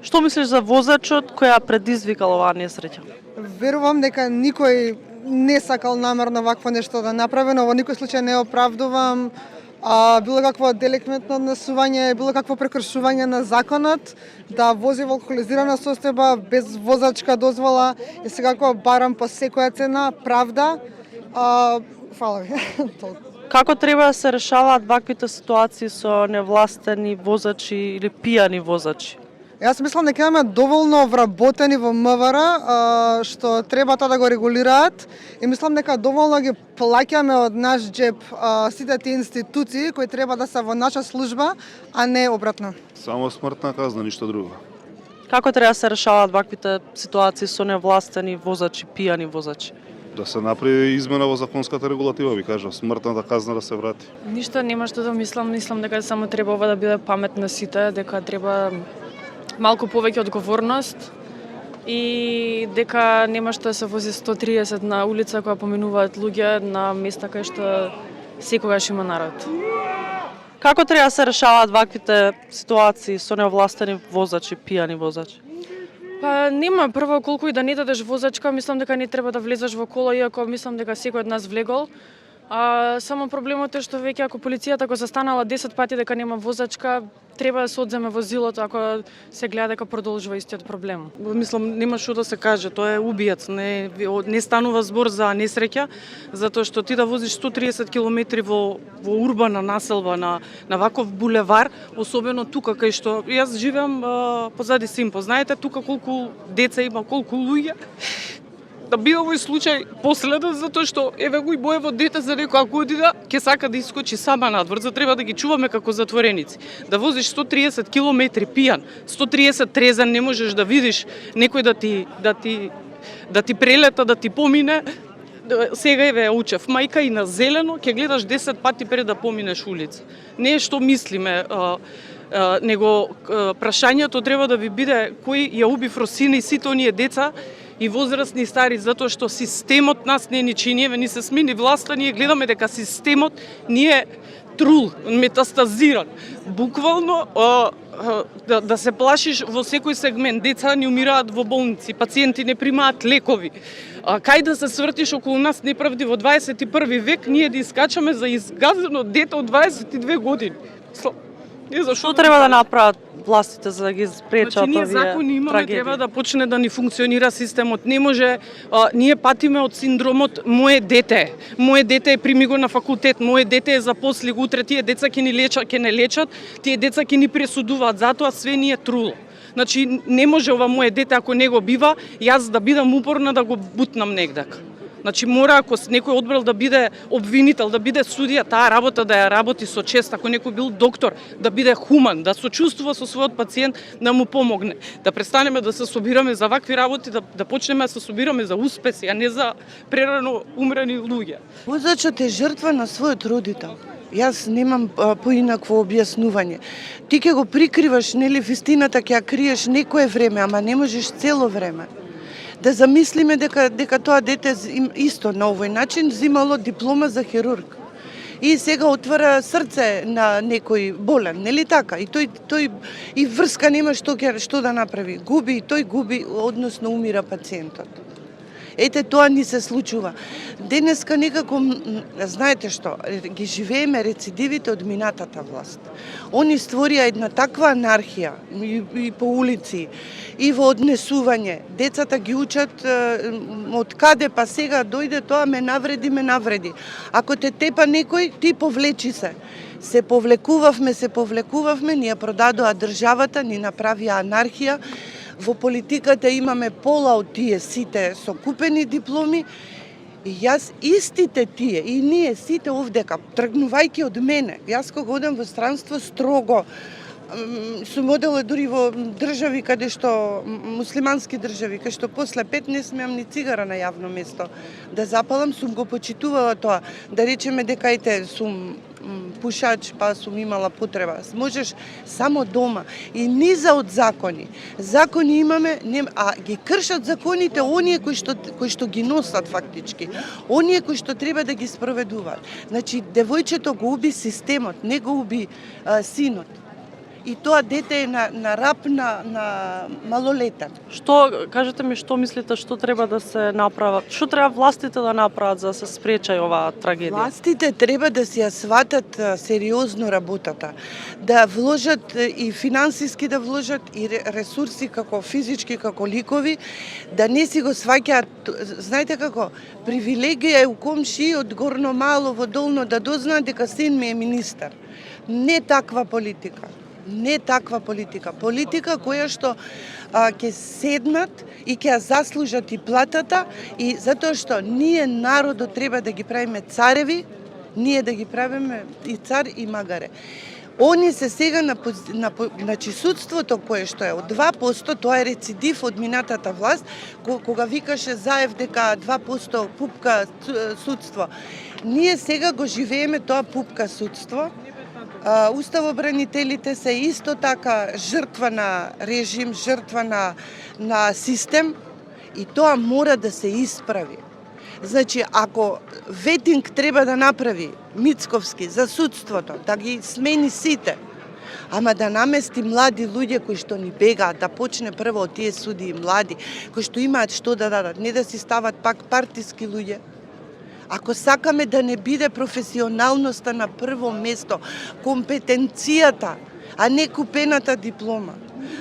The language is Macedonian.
Што мислиш за возачот која предизвикал оваа несреќа? Верувам дека никој не сакал намерно вакво нешто да направи, но во никој случај не оправдувам било какво деликвентно однесување, било какво прекршување на законот, да вози во алкохолизирана состојба без возачка дозвола и секако барам по секоја цена правда. Фала ви. Како треба да се решаваат ваквите ситуации со невластени возачи или пијани возачи? Јас мислам дека имаме доволно вработени во МВР што треба тоа да го регулираат и мислам дека доволно ги плаќаме од наш джеб сите тие институции кои треба да се во наша служба, а не обратно. Само смртна казна, ништо друго. Како треба да се решаваат ваквите ситуации со невластени возачи, пијани возачи? Да се направи измена во законската регулатива, ви кажав, смртната казна да се врати. Ништо нема што да мислам дека само треба ова да биде памет на сите, дека треба малку повеќе одговорност и дека нема што да се вози 130 на улица која поминуваат луѓе на места кај што секогаш има народ. Како треба да се решаваат ваквите ситуации со невластени возачи, пијани возачи? Па нема, прво колку и да не дадеш возачка, мислам дека не треба да влезеш во кола, иако мислам дека секој од нас влегол. Само проблемот е што веќе ако полицијата го застанала 10 пати дека нема возачка, треба да се одземе возилото ако се гледа дека продолжува истиот проблем. Мислам, нема што да се каже, тоа е убиец, не станува збор за несреќа, затоа што ти да возиш 130 км во урбана населба на ваков булевар, особено тука кај што јас живеам позади Симпо. Знаете тука колку деца има, колку луѓе. Да биде овој случај последен, затоа што еве го и моево дете за некоја година ќе сака да искочи сама надвор, за треба да ги чуваме како затвореници. Да возиш 130 км пијан, 130 трезен, не можеш да видиш некој да ти прелета, да ти помине. Сега еве учев, мајка и на зелено ќе гледаш 10 пати пред да поминеш улица. Не е што мислиме, него прашањето треба да ви биде кој ја уби Фросина и сите оние деца и возрастни и стари, затоа што системот нас не ни чини, ни се смени власта, ние гледаме дека системот ни е трул, метастазиран. Буквално да се плашиш во секој сегмент. Деца ни умираат во болници, пациенти не примаат лекови. Кај да се свртиш околу нас неправди во 21 век, ние да искачаме за изгазено дете од 22 години. Што треба да направат властите за да ги спречат овие ние закони имаме, трагедии? треба да почне да ни функционира системот. Не може, ние патиме од синдромот моje дете е прими го на факултет, моje дете е запосли го, утре тие деца ќе ни лечат, ќе не лечат, тие деца ќе ни пресудуваат, затоа све ни е труло. Значи не може ова моje дете ако не го бива, јас да бидам упорна да го бутнам негдак. Значи мора ако некој одбрал да биде обвинител, да биде судија, таа работа да ја работи со чест, ако некој бил доктор, да биде хуман, да сочувствува со својот пациент, да му помогне. Да престанеме да се собираме за вакви работи, да почнеме да се собираме за успеси, а не за прерано умрени луѓе. Возачот е жртва на својот родител. Јас немам поинакво објаснување. Ти ќе го прикриваш, нели вистината ќе ја криеш некое време, ама не можеш цело време. Да замислиме дека тоа дете исто на овој начин земало диплома за хирург. И сега отвара срце на некој болен, нели така? И тој и врска нема што да направи. Губи и тој губи, односно умира пациентот. Ете, тоа ни се случува. Денеска некако, знаете што, ги живееме рецидивите од минатата власт. Они створија една таква анархија и по улици, и во однесување. Децата ги учат од каде, па сега дојде тоа, ме навреди. Ако те тепа некој, ти повлечи се. Се повлекувавме, ни ја продадоа државата, ни направија анархија. Во политиката имаме пола од тие сите со купени дипломи и јас истите тие и ние сите овдека, тргнувајќи од мене, јас кога одам во странство строго, сум одела дури во држави каде што, муслимански држави, каде што после 5 не смеам ни цигара на јавно место да запалам, сум го почитувала тоа, да речеме дека сум пушач, па сум имала потреба. Можеш само дома и низа од закони. Закони имаме, а ги кршат законите оние кои што ги носат фактички. Оние кои што треба да ги спроведуваат. Значи, девојчето го уби системот, не го уби синот. и тоа дете е на рап на малолетен. Што, кажете ми, што мислите, што треба да се направат? Што треба властите да направат за да се спречи оваа трагедија? Властите треба да си ја сватат сериозно работата, да вложат и финансиски да вложат и ресурси како физички, како ликови, да не си го сваќаат, знаете како, привилегија е у комши од горно мало во долно да дознаат дека син ми е министар. Не таква политика. Не таква политика. Политика која што ќе седнат и ќе ја заслужат и платата, и затоа што ние народот треба да ги правиме цареви, ние да ги правиме и цар и магаре. Они се сега значи судството кое што е од 2%, тоа е рецидив од минатата власт, кога викаше Заев дека 2% пупка судство. Ние сега го живееме тоа пупка судство. Уставобранителите се исто така жртва на режим, жртва на систем, и тоа мора да се исправи. Значи, ако ветинг треба да направи Мицковски за судството, да ги смени сите, ама да намести млади луѓе кои што ни бегаат, да почне прво од тие суди и млади, кои што имаат што да дадат, не да си стават пак партиски луѓе. Ако сакаме да не биде професионалноста на прво место, компетенцијата, а не купената диплома,